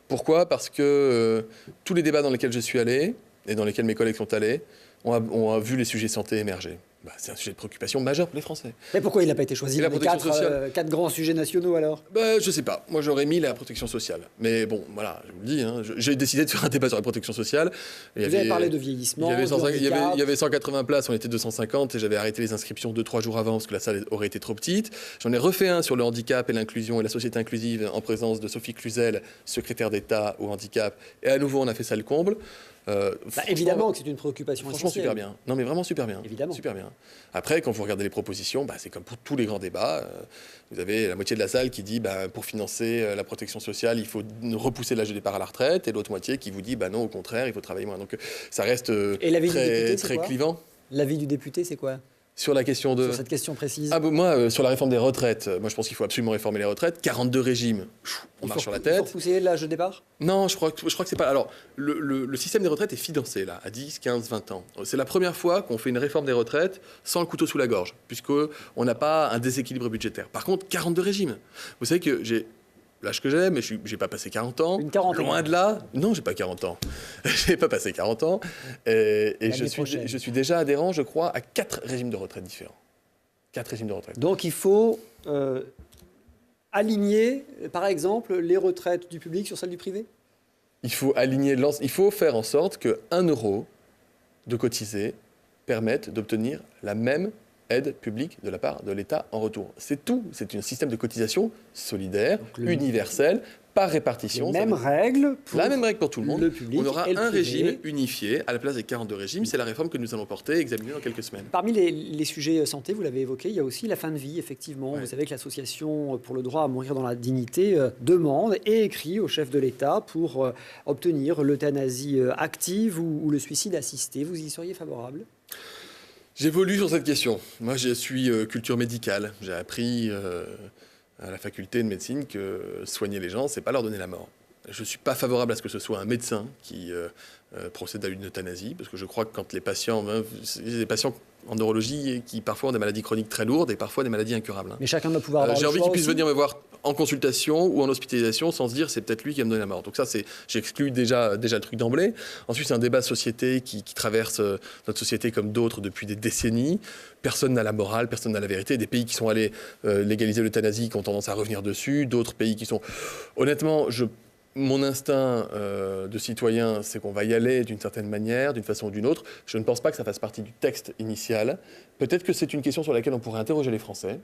Pourquoi? Parce que tous les débats dans lesquels je suis allé, et dans lesquels mes collègues sont allés, on a vu les sujets santé émerger. c'est un sujet de préoccupation majeur pour les Français. Mais pourquoi il n'a pas été choisi dans les quatre grands sujets nationaux alors? Je ne sais pas. Moi, j'aurais mis la protection sociale. Mais bon, voilà, je vous le dis, j'ai décidé de faire un débat sur la protection sociale. Vous avez parlé de vieillissement, il y avait 180 places, on était 250 et j'avais arrêté les inscriptions 2-3 jours avant parce que la salle aurait été trop petite. J'en ai refait un sur le handicap et l'inclusion et la société inclusive en présence de Sophie Cluzel, secrétaire d'État au handicap. Et à nouveau, on a fait ça le comble. Évidemment que c'est une préoccupation franchement essentielle. Super bien. Non mais vraiment super bien. Évidemment. Super bien. Après, quand vous regardez les propositions, c'est comme pour tous les grands débats. Vous avez la moitié de la salle qui dit pour financer la protection sociale, il faut repousser l'âge de départ à la retraite, et l'autre moitié qui vous dit non, au contraire, il faut travailler moins. Donc ça reste très clivant. L'avis du député, c'est quoi? Sur la question de... Sur cette question précise. Moi, sur la réforme des retraites, je pense qu'il faut absolument réformer les retraites. 42 régimes, on marche sur la tête. Il faut repousser l'âge de départ? Non, je crois que c'est pas... Alors, le système des retraites est financé, là, à 10, 15, 20 ans. C'est la première fois qu'on fait une réforme des retraites sans le couteau sous la gorge, puisqu'on n'a pas un déséquilibre budgétaire. Par contre, 42 régimes. Vous savez que j'ai l'âge que j'ai, mais je n'ai pas passé 40 ans. Une quarantaine. Loin de là. Non, j'ai pas 40 ans. J'ai pas passé 40 ans. Et je suis déjà adhérent, je crois, à 4 régimes de retraite différents. 4 régimes de retraite. Donc il faut aligner, par exemple, les retraites du public sur celles du privé? Il faut faire en sorte que 1 euro de cotisé permette d'obtenir la même aide publique de la part de l'État en retour. C'est tout. C'est un système de cotisation solidaire, universel, par répartition. La même règle pour tout le monde. Le public. On aura et le un privé. régime unifié à la place des 42 régimes. C'est la réforme que nous allons porter et examiner dans quelques semaines. Parmi les sujets santé, vous l'avez évoqué, il y a aussi la fin de vie, effectivement. Ouais. Vous savez que l'Association pour le droit à mourir dans la dignité demande et écrit au chef de l'État pour obtenir l'euthanasie active ou le suicide assisté. Vous y seriez favorable? J'évolue sur cette question. Moi, je suis culture médicale. J'ai appris à la faculté de médecine que soigner les gens, c'est pas leur donner la mort. Je ne suis pas favorable à ce que ce soit un médecin qui procède à une euthanasie, parce que je crois que quand les patients en neurologie qui parfois ont des maladies chroniques très lourdes et parfois des maladies incurables. Mais chacun doit pouvoir avoir j'ai le envie choix qu'il puisse aussi. venir me voir en consultation ou en hospitalisation sans se dire c'est peut-être lui qui va me donner la mort. Donc ça, j'exclus déjà le truc d'emblée. Ensuite, c'est un débat de société qui traverse notre société comme d'autres depuis des décennies. Personne n'a la morale, personne n'a la vérité. Des pays qui sont allés légaliser l'euthanasie qui ont tendance à revenir dessus. D'autres pays qui sont... Honnêtement, mon instinct de citoyen, c'est qu'on va y aller d'une certaine manière, d'une façon ou d'une autre. Je ne pense pas que ça fasse partie du texte initial. Peut-être que c'est une question sur laquelle on pourrait interroger les Français.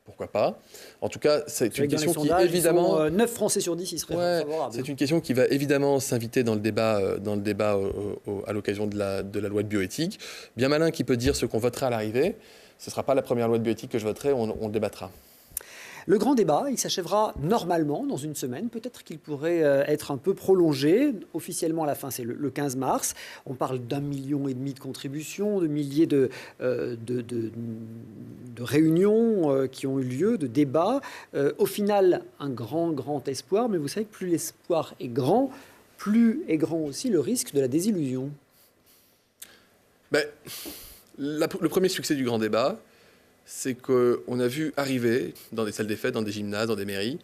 Pourquoi pas? En tout cas, c'est une question qui, évidemment... 9 Français sur 10, ils seraient favorables. C'est une question qui va évidemment s'inviter dans le débat, à l'occasion de la loi de bioéthique. Bien malin qui peut dire ce qu'on votera à l'arrivée. Ce ne sera pas la première loi de bioéthique que je voterai, on le débattra. Le grand débat, il s'achèvera normalement dans une semaine. Peut-être qu'il pourrait être un peu prolongé. Officiellement, à la fin, c'est le 15 mars. On parle d'1,5 million de contributions, de milliers de réunions qui ont eu lieu, de débats. Au final, un grand espoir. Mais vous savez que plus l'espoir est grand, plus est grand aussi le risque de la désillusion. Le premier succès du grand débat, c'est qu'on a vu arriver dans des salles des fêtes, dans des gymnases, dans des mairies,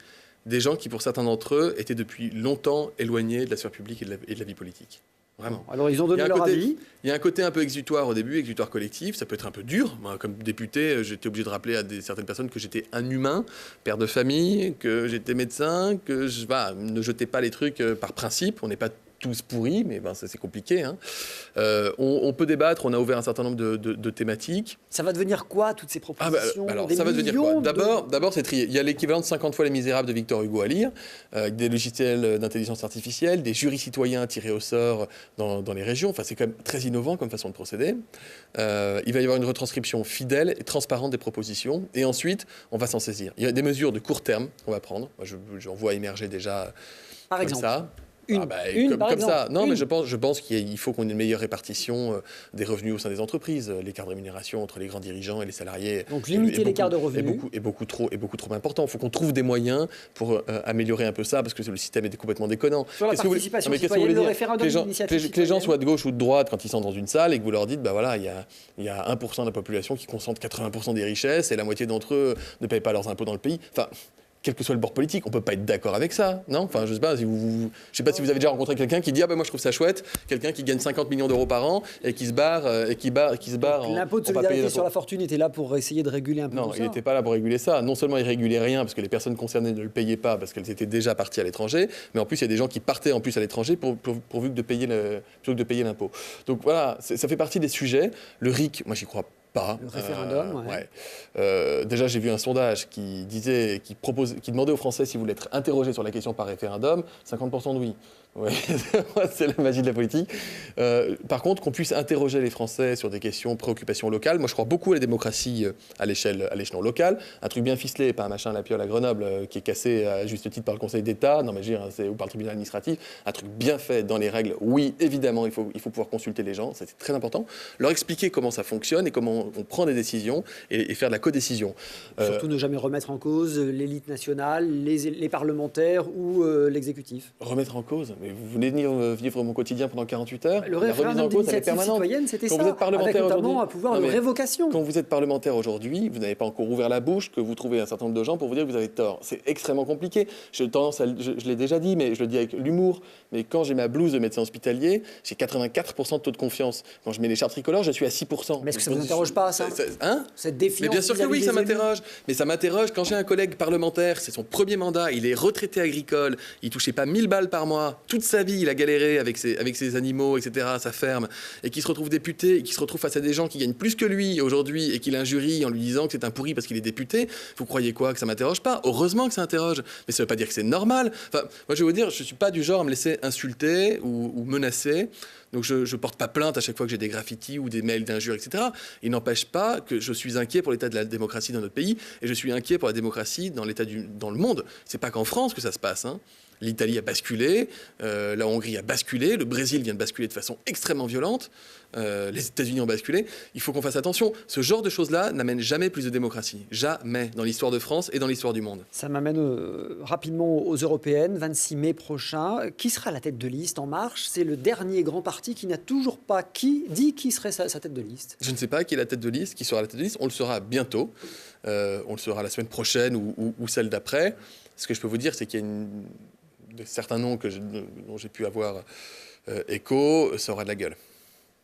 des gens qui, pour certains d'entre eux, étaient depuis longtemps éloignés de la sphère publique et de la vie politique. Vraiment. Alors, ils ont donné leur avis. Il y a un côté un peu exutoire au début, exutoire collectif. Ça peut être un peu dur. Moi, comme député, j'étais obligé de rappeler à certaines personnes que j'étais un humain, père de famille, que j'étais médecin, que je ne jetais pas les trucs par principe. On n'est pas tous pourris, mais c'est compliqué. On peut débattre, on a ouvert un certain nombre de thématiques. Ça va devenir quoi, toutes ces propositions? Alors, ça va devenir quoi? D'abord, c'est trié. Il y a l'équivalent de 50 fois Les Misérables de Victor Hugo à lire, avec des logiciels d'intelligence artificielle, des jurys citoyens tirés au sort dans les régions. Enfin, c'est quand même très innovant comme façon de procéder. Il va y avoir une retranscription fidèle et transparente des propositions. Et ensuite, on va s'en saisir. Il y a des mesures de court terme qu'on va prendre. Moi, j'en vois émerger déjà par comme exemple. Ça. Comme ça. Non, mais je pense qu'il faut qu'on ait une meilleure répartition des revenus au sein des entreprises. L'écart de rémunération entre les grands dirigeants et les salariés. Donc limiter l'écart de revenus. Est beaucoup trop important. Il faut qu'on trouve des moyens pour améliorer un peu ça, parce que le système est complètement déconnant. Sur la participation citoyenne, le référendum d'initiative citoyenne. Que les gens soient de gauche ou de droite quand ils sont dans une salle et que vous leur dites, il y a 1% de la population qui concentre 80% des richesses et la moitié d'entre eux ne payent pas leurs impôts dans le pays. Enfin, quel que soit le bord politique, on peut pas être d'accord avec ça, non? Enfin, je sais pas si vous avez déjà rencontré quelqu'un qui dit moi je trouve ça chouette, quelqu'un qui gagne 50 millions d'euros par an et qui se barre L'impôt de solidarité sur la fortune était là pour essayer de réguler un peu Non, tout ça. il n'était pas là pour réguler ça. Non seulement il régulait rien parce que les personnes concernées ne le payaient pas parce qu'elles étaient déjà parties à l'étranger, mais en plus il y a des gens qui partaient en plus à l'étranger pourvu que de payer l'impôt. Donc voilà, ça fait partie des sujets. Le RIC, moi j'y crois pas. Le référendum, déjà, j'ai vu un sondage qui demandait aux Français s'ils voulaient être interrogés sur la question par référendum, 50% de oui. Ouais, c'est la magie de la politique. Par contre, qu'on puisse interroger les Français sur des questions, préoccupations locales. Moi, je crois beaucoup à la démocratie à l'échelon local. Un truc bien ficelé, pas un machin à la piole à Grenoble qui est cassé à juste titre par le Conseil d'État, non mais je veux dire, ou par le tribunal administratif. Un truc bien fait dans les règles. Oui, évidemment, il faut pouvoir consulter les gens. C'est très important. Leur expliquer comment ça fonctionne et comment on prend des décisions et faire de la codécision. Surtout ne jamais remettre en cause l'élite nationale, les parlementaires ou l'exécutif. Remettre en cause. Mais vous venez venir vivre mon quotidien pendant 48 heures. Le référendum d'initiative citoyenne, c'était ça. Vous êtes parlementaire avec notamment un pouvoir de révocation. Quand vous êtes parlementaire aujourd'hui, vous n'avez pas encore ouvert la bouche, que vous trouvez un certain nombre de gens pour vous dire que vous avez tort. C'est extrêmement compliqué. Je l'ai déjà dit, mais je le dis avec l'humour. Mais quand j'ai ma blouse de médecin hospitalier, j'ai 84% de taux de confiance. Quand je mets l'écharpe tricolore, je suis à 6%. Mais est-ce que ça ne vous interroge pas, ça? Cette défiance? Mais bien sûr que oui, ça m'interroge. Mais ça m'interroge quand j'ai un collègue parlementaire, c'est son premier mandat, il est retraité agricole, il touchait pas 1000 balles par mois, toute sa vie il a galéré avec ses animaux, etc., sa ferme, et qui se retrouve député, et qui se retrouve face à des gens qui gagnent plus que lui aujourd'hui, et qui l'injurient en lui disant que c'est un pourri parce qu'il est député. Vous croyez quoi? Que ça m'interroge pas? Heureusement que ça interroge, mais ça veut pas dire que c'est normal. Enfin, moi je vais vous dire, je suis pas du genre à me laisser insulter ou menacer. Donc je ne porte pas plainte à chaque fois que j'ai des graffitis ou des mails d'injures, etc. Il n'empêche pas que je suis inquiet pour l'état de la démocratie dans notre pays, et je suis inquiet pour la démocratie dans le monde. C'est pas qu'en France que ça se passe, hein. L'Italie a basculé, la Hongrie a basculé, le Brésil vient de basculer de façon extrêmement violente, les États-Unis ont basculé. Il faut qu'on fasse attention. Ce genre de choses-là n'amène jamais plus de démocratie. Jamais dans l'histoire de France et dans l'histoire du monde. Ça m'amène rapidement aux européennes, 26 mai prochain. Qui sera la tête de liste En Marche? C'est le dernier grand parti qui n'a toujours pas dit qui serait sa tête de liste. Je ne sais pas qui est la tête de liste, qui sera la tête de liste. On le saura bientôt. On le saura la semaine prochaine ou celle d'après. Ce que je peux vous dire, c'est qu'il y a certains noms dont j'ai pu avoir écho, ça aura de la gueule.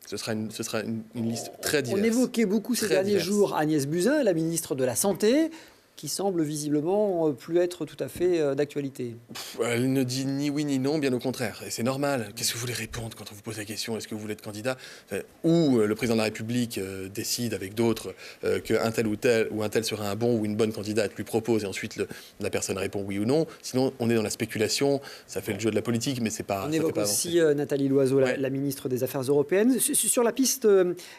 Ce sera une liste très diverse. On évoquait beaucoup ces derniers jours Agnès Buzyn, la ministre de la Santé, qui semble visiblement plus être tout à fait d'actualité. Elle ne dit ni oui ni non, bien au contraire. Et c'est normal. Qu'est-ce que vous voulez répondre quand on vous pose la question, est-ce que vous voulez être candidat? Ou le président de la République décide avec d'autres qu'un tel ou un tel sera un bon ou une bonne candidate, lui propose, et ensuite la personne répond oui ou non. Sinon, on est dans la spéculation, ça fait le jeu de la politique, mais c'est pas... On évoque aussi Nathalie Loiseau, la ministre des Affaires européennes. Sur la piste,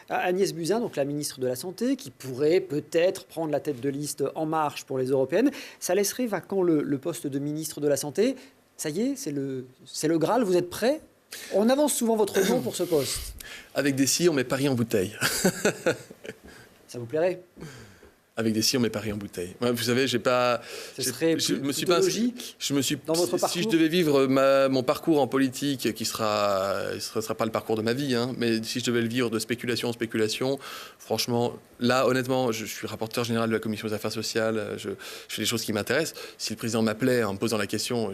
Agnès Buzyn, donc la ministre de la Santé, qui pourrait peut-être prendre la tête de liste En Marche pour les européennes, ça laisserait vacant le poste de ministre de la Santé. Ça y est, c'est le Graal, vous êtes prêts? On avance souvent votre nom pour ce poste. Avec des si, on met Paris en bouteille. Ça vous plairait? Avec des si, on met Paris en bouteille. Ouais, vous savez, Ce serait logique dans votre parcours. Si je devais vivre mon parcours en politique, qui sera pas le parcours de ma vie, hein, mais si je devais le vivre de spéculation en spéculation, franchement, là, honnêtement, je suis rapporteur général de la Commission des Affaires sociales, je fais des choses qui m'intéressent. Si le président m'appelait en me posant la question,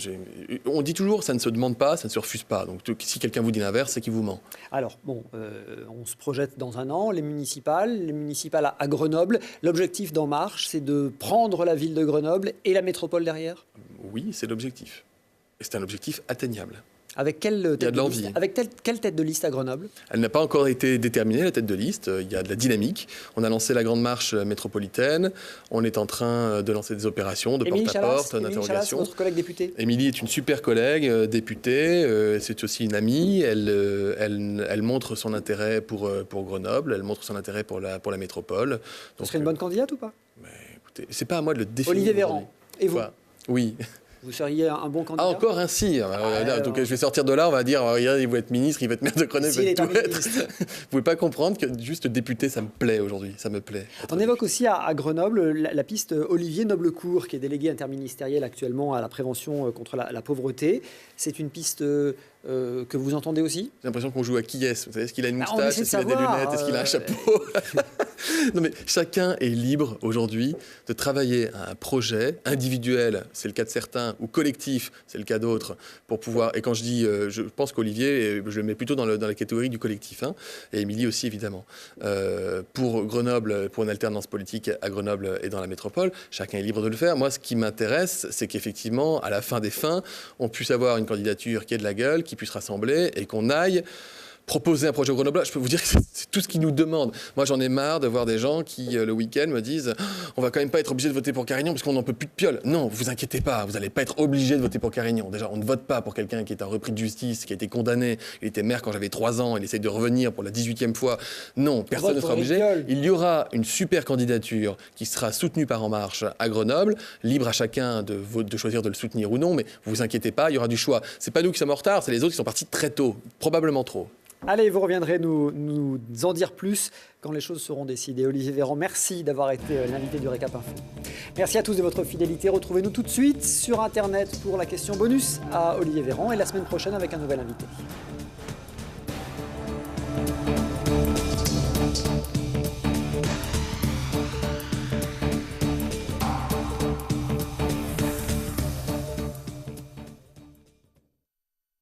on dit toujours, ça ne se demande pas, ça ne se refuse pas. Donc si quelqu'un vous dit l'inverse, c'est qu'il vous ment. Alors, bon, on se projette dans un an, les municipales à Grenoble. L'objectif d'En Marche, c'est de prendre la ville de Grenoble et la métropole derrière? Oui, c'est l'objectif. Et c'est un objectif atteignable. Avec quelle tête de liste? Avec quelle tête de liste à Grenoble? Elle n'a pas encore été déterminée, la tête de liste. Il y a de la dynamique. On a lancé la grande marche métropolitaine. On est en train de lancer des opérations de porte-à-porte, d'interrogation. Votre collègue députée? Émilie est une super collègue députée. C'est aussi une amie. Elle montre son intérêt pour Grenoble. Elle montre son intérêt pour la métropole. Ce serait une bonne candidate ou pas? Écoutez, c'est pas à moi de le définir. Olivier Véran. Et vous? Oui. Vous seriez un bon candidat? Encore un si. Donc je vais sortir de là, on va dire, il va être ministre, il va être maire de Grenoble, il va tout être. Vous pouvez pas comprendre que juste député, ça me plaît aujourd'hui, ça me plaît. On évoque aussi à Grenoble la piste Olivier Noblecourt, qui est délégué interministériel actuellement à la prévention contre la pauvreté. C'est une piste que vous entendez aussi? J'ai l'impression qu'on joue à qui est-ce. Vous savez, est-ce qu'il a une moustache, est-ce qu'il a des lunettes, est-ce qu'il a un chapeau? Non, mais chacun est libre aujourd'hui de travailler à un projet individuel, c'est le cas de certains, ou collectif, c'est le cas d'autres, pour pouvoir. Et quand je dis, je pense qu'Olivier, je le mets plutôt dans la catégorie du collectif, hein, et Émilie aussi évidemment. Pour Grenoble, pour une alternance politique à Grenoble et dans la métropole, chacun est libre de le faire. Moi, ce qui m'intéresse, c'est qu'effectivement, à la fin des fins, on puisse avoir une candidature qui ait de la gueule, qui puisse rassembler, et qu'on aille proposer un projet au Grenoble. Je peux vous dire que c'est tout ce qu'ils nous demandent. Moi, j'en ai marre de voir des gens qui, le week-end, me disent « On va quand même pas être obligé de voter pour Carignan parce qu'on n'en peut plus de pioles. » Non, vous inquiétez pas, vous n'allez pas être obligé de voter pour Carignan. Déjà, on ne vote pas pour quelqu'un qui est un repris de justice, qui a été condamné. Il était maire quand j'avais 3 ans, il essaye de revenir pour la 18e fois. Non, personne ne sera obligé. Il y aura une super candidature qui sera soutenue par En Marche à Grenoble, libre à chacun de choisir de le soutenir ou non, mais vous inquiétez pas, il y aura du choix. C'est pas nous qui sommes en retard, c'est les autres qui sont partis très tôt, probablement trop. Allez, vous reviendrez nous en dire plus quand les choses seront décidées. Olivier Véran, merci d'avoir été l'invité du Récap Info. Merci à tous de votre fidélité. Retrouvez-nous tout de suite sur Internet pour la question bonus à Olivier Véran et la semaine prochaine avec un nouvel invité.